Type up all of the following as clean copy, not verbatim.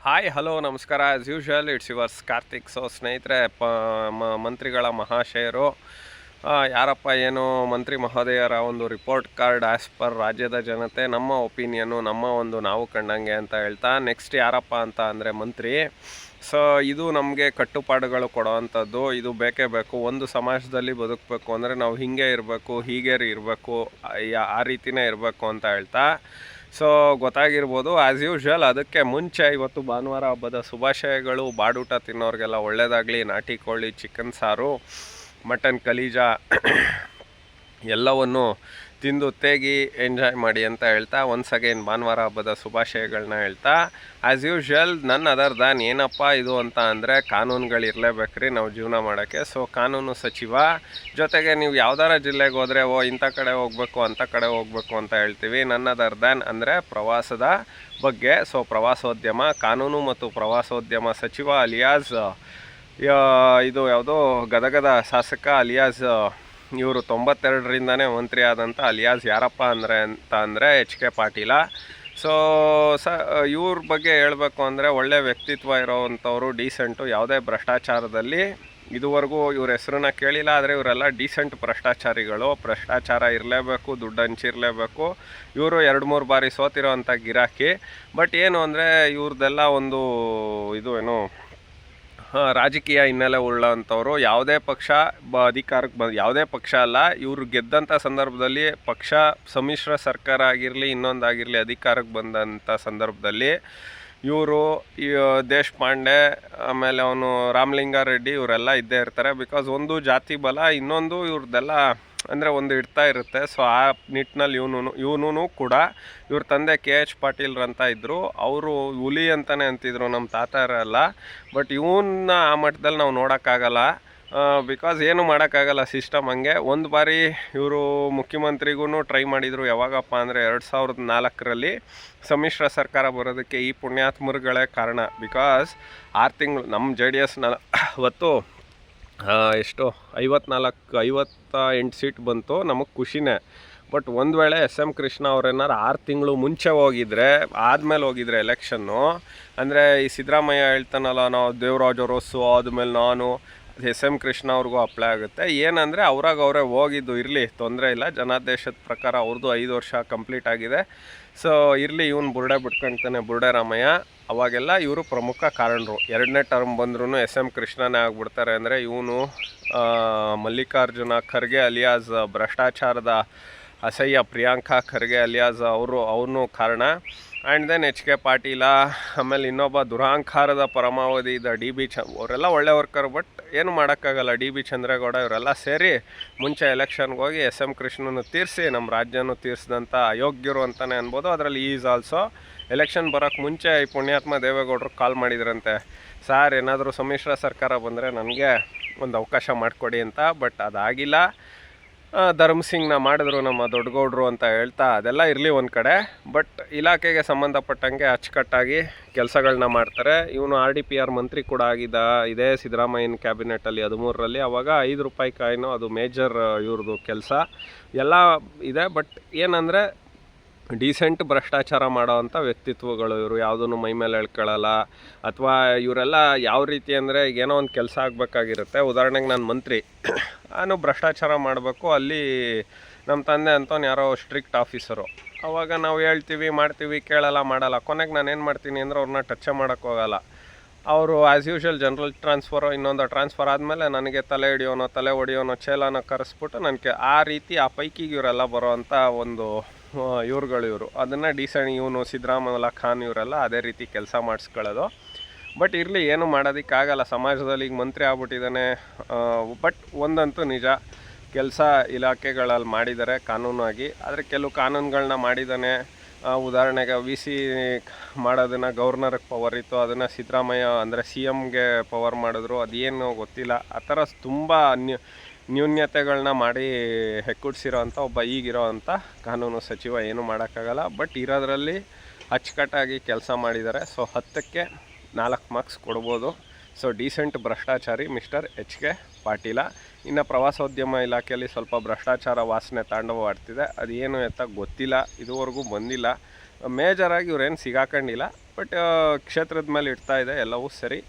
Hi hello ನಮಸ್ಕಾರ. As usual it's yours Karthik. So ಸ್ನೇಹಿತರೆ, ಮಂತ್ರಿಗಳ ಮಹಾಶಯರು ಯಾರಪ್ಪ ಏನು ಮಂತ್ರಿ ಮಹೋದಯರ ಒಂದು ರಿಪೋರ್ಟ್ ಕಾರ್ಡ್ ಆ್ಯಸ್ ಪರ್ ರಾಜ್ಯದ ಜನತೆ ನಮ್ಮ ಒಪಿನಿಯನ್ನು ನಮ್ಮ ಒಂದು ನಾವು ಕಂಡಂಗೆ ಅಂತ ಹೇಳ್ತಾ, ನೆಕ್ಸ್ಟ್ ಯಾರಪ್ಪ ಅಂತ ಅಂದರೆ ಮಂತ್ರಿ. ಸೊ ಇದು ನಮಗೆ ಕಟ್ಟುಪಾಡುಗಳು ಕೊಡೋವಂಥದ್ದು. ಇದು ಬೇಕೇ ಬೇಕು. ಒಂದು ಸಮಾಜದಲ್ಲಿ ಬದುಕಬೇಕು ಅಂದರೆ ನಾವು ಹೀಗೆ ಇರಬೇಕು, ಹೀಗೆ ಇರಬೇಕು, ಆ ರೀತಿಯೇ ಇರಬೇಕು ಅಂತ ಹೇಳ್ತಾ. ಸೊ ಗೊತ್ತಾಗಿರ್ಬೋದು ಆ್ಯಸ್ ಯೂಶ್ವಲ್. ಅದಕ್ಕೆ ಮುಂಚೆ ಇವತ್ತು ಭಾನುವಾರ ಹಬ್ಬದ ಶುಭಾಶಯಗಳು. ಬಾಡೂಟ ತಿನ್ನೋರಿಗೆಲ್ಲ ಒಳ್ಳೆಯದಾಗಲಿ. ನಾಟಿ ಕೋಳಿ, ಚಿಕನ್ ಸಾರು, ಮಟನ್ ಕಲೀಜಾ ಎಲ್ಲವನ್ನು ತಿಂದು ತೇಗಿ ಎಂಜಾಯ್ ಮಾಡಿ ಅಂತ ಹೇಳ್ತಾ, ಒನ್ಸ್ ಅಗೇನ್ ಭಾನುವಾರ ಹಬ್ಬದ ಶುಭಾಶಯಗಳನ್ನ ಹೇಳ್ತಾ, ಆ್ಯಸ್ ಯೂಶ್ವಲ್ ನನ್ ಅದರ್ ದ್ಯಾನ್ ಏನಪ್ಪ ಇದು ಅಂತ ಅಂದರೆ, ಕಾನೂನುಗಳು ಇರಲೇಬೇಕ್ರಿ ನಾವು ಜೀವನ ಮಾಡೋಕ್ಕೆ. ಸೊ ಕಾನೂನು ಸಚಿವ ಜೊತೆಗೆ ನೀವು ಯಾವ್ದಾರ ಜಿಲ್ಲೆಗೆ ಹೋದರೆ ಇಂಥ ಕಡೆ ಹೋಗಬೇಕು ಅಂಥ ಕಡೆ ಹೋಗಬೇಕು ಅಂತ ಹೇಳ್ತೀವಿ. ನನ್ ಅದರ್ ದ್ಯಾನ್ ಅಂದರೆ ಪ್ರವಾಸದ ಬಗ್ಗೆ. ಸೊ ಪ್ರವಾಸೋದ್ಯಮ, ಕಾನೂನು ಮತ್ತು ಪ್ರವಾಸೋದ್ಯಮ ಸಚಿವ ಅಲಿಯಾಸ್ ಇದು ಯಾವುದೋ ಗದಗದ ಶಾಸಕ ಅಲಿಯಾಸ್ ಇವರು 92ರಿಂದನೇ ಮಂತ್ರಿ ಆದಂಥ ಅಲಿಯಾಸ್ ಯಾರಪ್ಪ ಅಂದರೆ ಎಚ್ ಕೆ ಪಾಟೀಲ. ಸೊ ಇವ್ರ ಬಗ್ಗೆ ಹೇಳಬೇಕು ಅಂದರೆ ಒಳ್ಳೆ ವ್ಯಕ್ತಿತ್ವ ಇರೋವಂಥವ್ರು, ಡೀಸೆಂಟು, ಯಾವುದೇ ಭ್ರಷ್ಟಾಚಾರದಲ್ಲಿ ಇದುವರೆಗೂ ಇವ್ರ ಹೆಸರನ್ನ ಕೇಳಿಲ್ಲ. ಆದರೆ ಇವರೆಲ್ಲ ಡೀಸೆಂಟ್ ಭ್ರಷ್ಟಾಚಾರಿಗಳು. ಭ್ರಷ್ಟಾಚಾರ ಇರಲೇಬೇಕು, ದುಡ್ಡು ಹಂಚಿರಲೇಬೇಕು. ಇವರು 2-3 ಬಾರಿ ಸೋತಿರೋ ಅಂಥ ಗಿರಾಕಿ. ಬಟ್ ಏನು ಅಂದರೆ ಇವ್ರದ್ದೆಲ್ಲ ಒಂದು ಇದು ಏನು ರಾಜಕೀಯ ಹಿನ್ನೆಲೆ ಉಳ್ಳಂಥವ್ರು. ಯಾವುದೇ ಪಕ್ಷ ಅಧಿಕಾರಕ್ಕೆ ಯಾವುದೇ ಪಕ್ಷ ಅಲ್ಲ, ಇವರು ಗೆದ್ದಂಥ ಸಂದರ್ಭದಲ್ಲಿ ಪಕ್ಷ ಸಮ್ಮಿಶ್ರ ಸರ್ಕಾರ ಆಗಿರಲಿ ಇನ್ನೊಂದಾಗಿರಲಿ ಅಧಿಕಾರಕ್ಕೆ ಬಂದಂಥ ಸಂದರ್ಭದಲ್ಲಿ ಇವರು ದೇಶಪಾಂಡೆ, ಆಮೇಲೆ ಅವನು ರಾಮಲಿಂಗಾರೆಡ್ಡಿ ಇವರೆಲ್ಲ ಇದ್ದೇ ಇರ್ತಾರೆ. ಬಿಕಾಸ್ ಒಂದು ಜಾತಿ ಬಲ, ಇನ್ನೊಂದು ಇವ್ರದ್ದೆಲ್ಲ ಅಂದರೆ ಒಂದು ಇಡ್ತಾ ಇರುತ್ತೆ. ಸೊ ಆ ನಿಟ್ಟಿನಲ್ಲಿ ಇವನು ಕೂಡ ಇವ್ರ ತಂದೆ ಕೆ ಎಚ್ ಪಾಟೀಲ್ರಂತ ಇದ್ದರು. ಅವರು ಹುಲಿ ಅಂತಲೇ ಅಂತಿದ್ರು ನಮ್ಮ ತಾತರೆಲ್ಲ. ಬಟ್ ಇವನ್ನ ಆ ಮಟ್ಟದಲ್ಲಿ ನಾವು ನೋಡೋಕ್ಕಾಗಲ್ಲ. ಬಿಕಾಸ್ ಏನು ಮಾಡೋಕ್ಕಾಗಲ್ಲ, ಸಿಸ್ಟಮ್ ಹಂಗೆ. ಒಂದು ಬಾರಿ ಇವರು ಮುಖ್ಯಮಂತ್ರಿಗೂ ಟ್ರೈ ಮಾಡಿದರು. ಯಾವಾಗಪ್ಪ ಅಂದರೆ 2004ರಲ್ಲಿ ಸಮ್ಮಿಶ್ರ ಸರ್ಕಾರ ಬರೋದಕ್ಕೆ ಈ ಪುಣ್ಯಾತ್ಮರುಗಳೇ ಕಾರಣ. ಬಿಕಾಸ್ 6 ತಿಂಗಳು ನಮ್ಮ JDS ಅವತ್ತು ಎಷ್ಟು 58 ಸೀಟ್ ಬಂತು, ನಮಗೆ ಖುಷಿನೇ. ಬಟ್ ಒಂದು ವೇಳೆ SM ಕೃಷ್ಣ ಅವ್ರೇನಾರು 6 ತಿಂಗಳು ಮುಂಚೆ ಹೋಗಿದ್ರೆ, ಆದಮೇಲೆ ಹೋಗಿದ್ರೆ ಎಲೆಕ್ಷನ್ನು, ಅಂದರೆ ಈ ಸಿದ್ದರಾಮಯ್ಯ ಹೇಳ್ತಾನಲ್ಲ ನಾವು ದೇವರಾಜ್ ಅರಸು ಆದಮೇಲೆ ನಾನು, SM ಕೃಷ್ಣ ಅವ್ರಿಗೂ ಅಪ್ಲೈ ಆಗುತ್ತೆ. ಏನಂದರೆ ಅವರೇ ಹೋಗಿದ್ದು ಇರಲಿ, ತೊಂದರೆ ಇಲ್ಲ. ಜನಾದೇಶದ ಪ್ರಕಾರ ಅವ್ರದ್ದು 5 ವರ್ಷ ಕಂಪ್ಲೀಟ್ ಆಗಿದೆ. ಸೊ ಇರಲಿ, ಇವನು ಬುರ್ಡೆ ಬಿಟ್ಕೊಳ್ತಾನೆ, ಬುರ್ಡೆ ರಾಮಯ್ಯ. ಅವಾಗೆಲ್ಲ ಇವರು ಪ್ರಮುಖ ಕಾರಣರು. 2ನೇ ಟರ್ಮ್ ಬಂದ್ರೂ SM ಕೃಷ್ಣನೇ ಆಗಿಬಿಡ್ತಾರೆ. ಅಂದರೆ ಇವನು ಮಲ್ಲಿಕಾರ್ಜುನ ಖರ್ಗೆ ಅಲಿಯಾಸ್ ಭ್ರಷ್ಟಾಚಾರದ ಅಸಹ್ಯ ಪ್ರಿಯಾಂಕಾ ಖರ್ಗೆ ಅಲಿಯಾಸ್ ಅವನು ಕಾರಣ. And then H K Patil, ಆಮೇಲೆ ಇನ್ನೊಬ್ಬ ದುರಹಂಕಾರದ ಪರಮಾವಧಿ ಇದ್ದ DB ಅವರೆಲ್ಲ ಒಳ್ಳೆ ವರ್ಕರ್. ಬಟ್ ಏನು ಮಾಡೋಕ್ಕಾಗಲ್ಲ. DB ಚಂದ್ರೇಗೌಡ ಇವರೆಲ್ಲ ಸೇರಿ ಮುಂಚೆ ಎಲೆಕ್ಷನ್ಗೆ ಹೋಗಿ SM ಕೃಷ್ಣನ ತೀರಿಸಿ ನಮ್ಮ ರಾಜ್ಯನೂ ತೀರಿಸಿದಂಥ ಅಯೋಗ್ಯರು ಅಂತಲೇ ಅನ್ಬೋದು. ಅದರಲ್ಲಿ ಈಸ್ ಆಲ್ಸೋ. ಎಲೆಕ್ಷನ್ ಬರೋಕ್ಕೆ ಮುಂಚೆ ಈ ಪುಣ್ಯಾತ್ಮ ದೇವೇಗೌಡರು ಕಾಲ್ ಮಾಡಿದ್ರಂತೆ, ಸಾರ್ ಏನಾದರೂ ಸಮ್ಮಿಶ್ರ ಸರ್ಕಾರ ಬಂದರೆ ನನಗೆ ಒಂದು ಅವಕಾಶ ಮಾಡಿಕೊಡಿ ಅಂತ. ಬಟ್ ಅದಾಗಿಲ್ಲ. ಧರ್ಮಸಿಂಗ್ನ ಮಾಡಿದ್ರು ನಮ್ಮ ದೊಡ್ಡಗೌಡರು ಅಂತ ಹೇಳ್ತಾ. ಅದೆಲ್ಲ ಇರಲಿ ಒಂದು ಕಡೆ. ಬಟ್ ಇಲಾಖೆಗೆ ಸಂಬಂಧಪಟ್ಟಂಗೆ ಅಚ್ಚುಕಟ್ಟಾಗಿ ಕೆಲಸಗಳನ್ನ ಮಾಡ್ತಾರೆ. ಇವನು RDPR ಮಂತ್ರಿ ಕೂಡ ಆಗಿದ್ದ ಇದೇ ಸಿದ್ದರಾಮಯ್ಯನ ಕ್ಯಾಬಿನೆಟಲ್ಲಿ 13ರಲ್ಲಿ. ಆವಾಗ 5 ರೂಪಾಯಿ ಕಾಯಿನು, ಅದು ಮೇಜರ್ ಇವ್ರದ್ದು ಕೆಲಸ ಎಲ್ಲ ಇದೆ. ಬಟ್ ಏನಂದರೆ ಡೀಸೆಂಟ್ ಭ್ರಷ್ಟಾಚಾರ ಮಾಡೋವಂಥ ವ್ಯಕ್ತಿತ್ವಗಳು ಇವರು. ಯಾವುದನ್ನು ಮೈ ಮೇಲೆ ಎಳ್ಕೊಳ್ಳಲ್ಲ. ಅಥವಾ ಇವರೆಲ್ಲ ಯಾವ ರೀತಿ ಅಂದರೆ, ಏನೋ ಒಂದು ಕೆಲಸ ಆಗಬೇಕಾಗಿರುತ್ತೆ. ಉದಾಹರಣೆಗೆ ನಾನು ಮಂತ್ರಿ, ನಾನು ಭ್ರಷ್ಟಾಚಾರ ಮಾಡಬೇಕು. ಅಲ್ಲಿ ನಮ್ಮ ತಂದೆ ಅಂತವ್ನು ಯಾರೋ ಸ್ಟ್ರಿಕ್ಟ್ ಆಫೀಸರು. ಆವಾಗ ನಾವು ಹೇಳ್ತೀವಿ, ಮಾಡ್ತೀವಿ, ಕೇಳಲ್ಲ, ಮಾಡಲ್ಲ. ಕೊನೆಗೆ ನಾನು ಏನು ಮಾಡ್ತೀನಿ ಅಂದರೆ ಅವ್ರನ್ನ ಟಚ್ಚೇ ಮಾಡೋಕ್ಕೋಗಲ್ಲ. ಅವರು ಆ್ಯಸ್ ಯೂಶ್ವಲ್ ಜನರಲ್ ಟ್ರಾನ್ಸ್ಫರು, ಇನ್ನೊಂದು ಟ್ರಾನ್ಸ್ಫರ್ ಆದಮೇಲೆ ನನಗೆ ತಲೆ ಹೊಡಿಯೋನೋ ಚೇಲನ ಕರೆಸ್ಬಿಟ್ಟು ನನಗೆ ಆ ರೀತಿ ಆ ಪೈಕಿಗೆ ಇವರೆಲ್ಲ ಬರೋವಂಥ ಒಂದು ಇವರು ಅದನ್ನು ಡೀಸೆಂಟ್. ಇವನು ಸಿದ್ದರಾಮಯ್ಯ ಖಾನ್ ಇವರೆಲ್ಲ ಅದೇ ರೀತಿ ಕೆಲಸ ಮಾಡಿಸ್ಕೊಳ್ಳೋದು. ಬಟ್ ಇರಲಿ, ಏನು ಮಾಡೋದಕ್ಕಾಗಲ್ಲ. ಸಮಾಜದಲ್ಲಿ ಈಗ ಮಂತ್ರಿ ಆಗ್ಬಿಟ್ಟಿದ್ದಾನೆ. ಬಟ್ ಒಂದಂತೂ ನಿಜ, ಕೆಲಸ ಇಲಾಖೆಗಳಲ್ಲಿ ಮಾಡಿದ್ದಾರೆ ಕಾನೂನಾಗಿ. ಆದರೆ ಕೆಲವು ಕಾನೂನುಗಳನ್ನ ಮಾಡಿದ್ದಾನೆ. ಉದಾಹರಣೆಗೆ VC ಮಾಡೋದನ್ನು ಗವರ್ನರ್ಗೆ ಪವರ್ ಇತ್ತು, ಅದನ್ನು ಸಿದ್ದರಾಮಯ್ಯ ಅಂದರೆ CMಗೆ ಪವರ್ ಮಾಡಿದ್ರು. ಅದೇನು ಗೊತ್ತಿಲ್ಲ. ಆ ಥರ ತುಂಬ ನ್ಯೂನ್ಯತೆಗಳನ್ನ ಮಾಡಿ ಹೆಕ್ಕುಡ್ಸಿರೋ ಅಂಥ ಒಬ್ಬ ಈಗಿರೋ ಅಂಥ ಕಾನೂನು ಸಚಿವ. ಏನು ಮಾಡೋಕ್ಕಾಗಲ್ಲ. ಬಟ್ ಇರೋದ್ರಲ್ಲಿ ಅಚ್ಚುಕಟ್ಟಾಗಿ ಕೆಲಸ ಮಾಡಿದ್ದಾರೆ. ಸೊ 10ಕ್ಕೆ 4 ಮಾರ್ಕ್ಸ್ ಕೊಡ್ಬೋದು. ಸೊ ಡೀಸೆಂಟ್ ಭ್ರಷ್ಟಾಚಾರಿ ಮಿಸ್ಟರ್ ಎಚ್ ಕೆ ಪಾಟೀಲ. ಇನ್ನು ಪ್ರವಾಸೋದ್ಯಮ ಇಲಾಖೆಯಲ್ಲಿ ಸ್ವಲ್ಪ ಭ್ರಷ್ಟಾಚಾರ ವಾಸನೆ ತಾಂಡವವಾಡ್ತಿದೆ. ಅದೇನು ಎತ್ತ ಗೊತ್ತಿಲ್ಲ, ಇದುವರೆಗೂ ಬಂದಿಲ್ಲ. ಮೇಜರಾಗಿ ಇವ್ರೇನು ಸಿಗಾಕೊಂಡಿಲ್ಲ. ಬಟ್ ಕ್ಷೇತ್ರದ ಮೇಲೆ ಇಡ್ತಾ ಇದೆ ಎಲ್ಲವೂ ಸರಿ.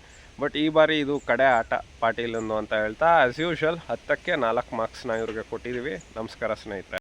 ಬಟ್ ಈ ಬಾರಿ ಇದು ಕಡೆ ಆಟ ಪಾಟೀಲಂದು ಅಂತ ಹೇಳ್ತಾ ಆ್ಯಸ್ ಯೂಶ್ವಲ್ 10ಕ್ಕೆ 4 ಮಾರ್ಕ್ಸ್ನ ಇವ್ರಿಗೆ ಕೊಟ್ಟಿದ್ದೀವಿ. ನಮಸ್ಕಾರ ಸ್ನೇಹಿತರೆ.